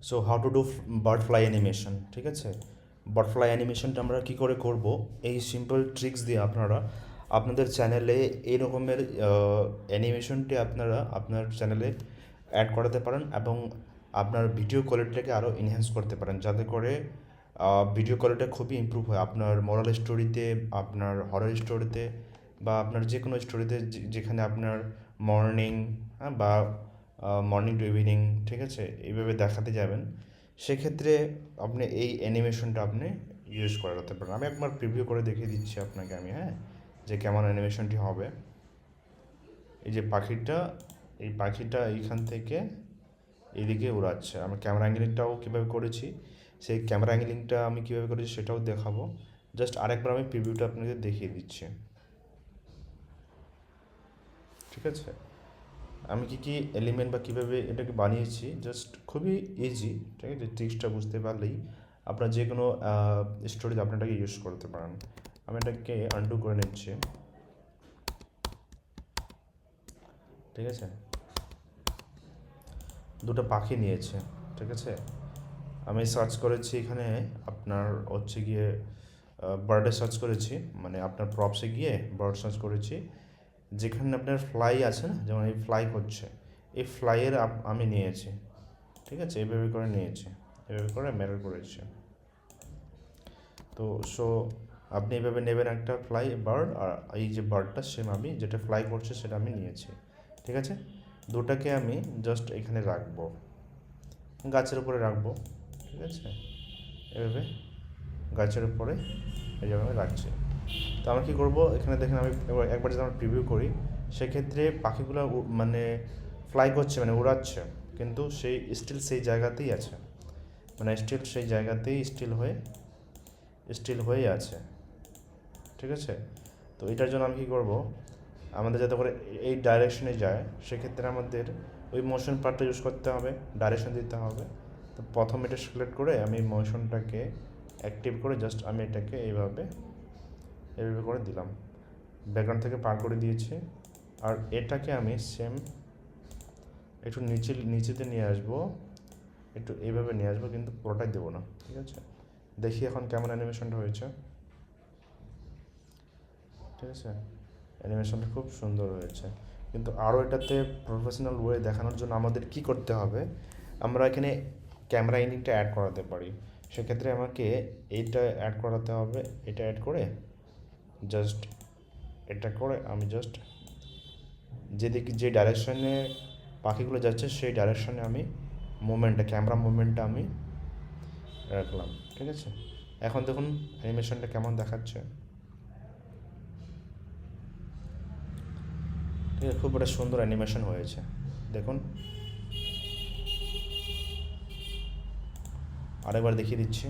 So how to do birdfly animation, ঠিক আছে? বার্ডফ্লাই অ্যানিমেশনটা আমরা কী করে করব, এই সিম্পল ট্রিক্স দিয়ে আপনারা আপনাদের চ্যানেলে এই রকমের অ্যানিমেশনটি আপনারা আপনার চ্যানেলে অ্যাড করাতে পারেন এবং আপনার ভিডিও কোয়ালিটিটাকে আরও এনহ্যান্স করতে পারেন, যাতে করে ভিডিও কোয়ালিটি খুবই ইমপ্রুভ হয় আপনার মোরাল স্টোরিতে, আপনার হরর স্টোরিতে, বা আপনার যে কোনো স্টোরিতে যেখানে আপনার মর্নিং বা মর্নিং টু ইভিনিং, ঠিক আছে, এইভাবে দেখাতে যাবেন। সেক্ষেত্রে আপনি এই অ্যানিমেশনটা আপনি ইউজ করাতে পারেন। আমি একবার প্রিভিউ করে দেখিয়ে দিচ্ছি আপনাকে আমি, হ্যাঁ, যে কেমন অ্যানিমেশনটি হবে। এই যে পাখিটা, এই পাখিটা এইখান থেকে এইদিকে উড়াচ্ছে। আমি ক্যামেরা অ্যাঙ্গেলিংটাও কীভাবে করেছি, সেই ক্যামেরা অ্যাঙ্গেলিংটা আমি কীভাবে করেছি সেটাও দেখাবো। জাস্ট আরেকবার আমি প্রিভিউটা আপনাদের দেখিয়ে দিচ্ছি, ঠিক আছে? আমি কী কী এলিমেন্ট বা কীভাবে এটাকে বানিয়েছি জাস্ট খুবই ইজি, ঠিক আছে? ট্রিক্সটা বুঝতে পারলেই আপনার যে কোনো স্টোরিতে আপনি এটাকে ইউজ করতে পারেন। আমি এটাকে আনডু করে নিচ্ছি, ঠিক আছে? দুটো পাখি নিয়েছে, ঠিক আছে? আমি সার্চ করেছি এখানে আপনার হচ্ছে গিয়ে বার্ডে সার্চ করেছি, মানে আপনার প্রপসে গিয়ে বার্ড সার্চ করেছি, যেখানে আপনার ফ্লাই আছে না, যেমন এই ফ্লাই করছে, এই ফ্লাইয়ের আমি নিয়েছি, ঠিক আছে? এইভাবে করে নিয়েছি, এভাবে করে ম্যাটার করেছি। তো সো আপনি এভাবে নেবেন একটা ফ্লাই বার্ড, আর এই যে বার্ডটা সেম আমি যেটা ফ্লাই করছে সেটা আমি নিয়েছি, ঠিক আছে? দুটাকে আমি জাস্ট এখানে রাখবো, গাছের উপরে রাখবো, ঠিক আছে? এভাবে গাছের উপরে এই জায়গায় আমি রাখছি। তো আমরা কী করবো, এখানে দেখেন আমি একবার যদি আমরা প্রিভিউ করি, সেক্ষেত্রে পাখিগুলো মানে ফ্লাই করছে, মানে উড়াচ্ছে, কিন্তু সেই স্টিল সেই জায়গাতেই আছে, মানে স্টিল সেই জায়গাতেই স্টিল হয়েই আছে, ঠিক আছে? তো এটার জন্য আমি কী করবো, আমাদের যাতে করে এই ডাইরেকশনে যায়, সেক্ষেত্রে আমাদের ওই মোশন পার্টটা ইউজ করতে হবে, ডাইরেকশন দিতে হবে। তো প্রথম এটা সিলেক্ট করে আমি মোশনটাকে অ্যাক্টিভ করে জাস্ট আমি এটাকে এইভাবে করে দিলাম, ব্যাকগ্রাউন্ড থেকে পার করে দিয়েছি। আর এটাকে আমি সেম একটু নিচেতে নিয়ে আসবো, একটু এইভাবে নিয়ে আসবো, কিন্তু পুরোটাই দেবো না, ঠিক আছে? দেখি এখন কেমন অ্যানিমেশনটা হয়েছে, ঠিক আছে? অ্যানিমেশনটা খুব সুন্দর হয়েছে, কিন্তু আরও এটাতে প্রফেশনাল ওয়ে দেখানোর জন্য আমাদের কি করতে হবে, আমরা এখানে ক্যামেরা ইনিংটা অ্যাড করাতে পারি। সেক্ষেত্রে আমাকে এইটা অ্যাড করাতে হবে, এটা অ্যাড করে জাস্ট এটা করে আমি জাস্ট যেদিকে যে ডাইরেকশনে পাখিগুলো যাচ্ছে সেই ডাইরেকশনে আমি ক্যামেরা মুভমেন্টটা আমি রাখলাম, ঠিক আছে? এখন দেখুন অ্যানিমেশনটা কেমন দেখাচ্ছে, ঠিক আছে? খুব একটা সুন্দর অ্যানিমেশন হয়েছে, দেখুন। আরেকবার দেখিয়ে দিচ্ছি।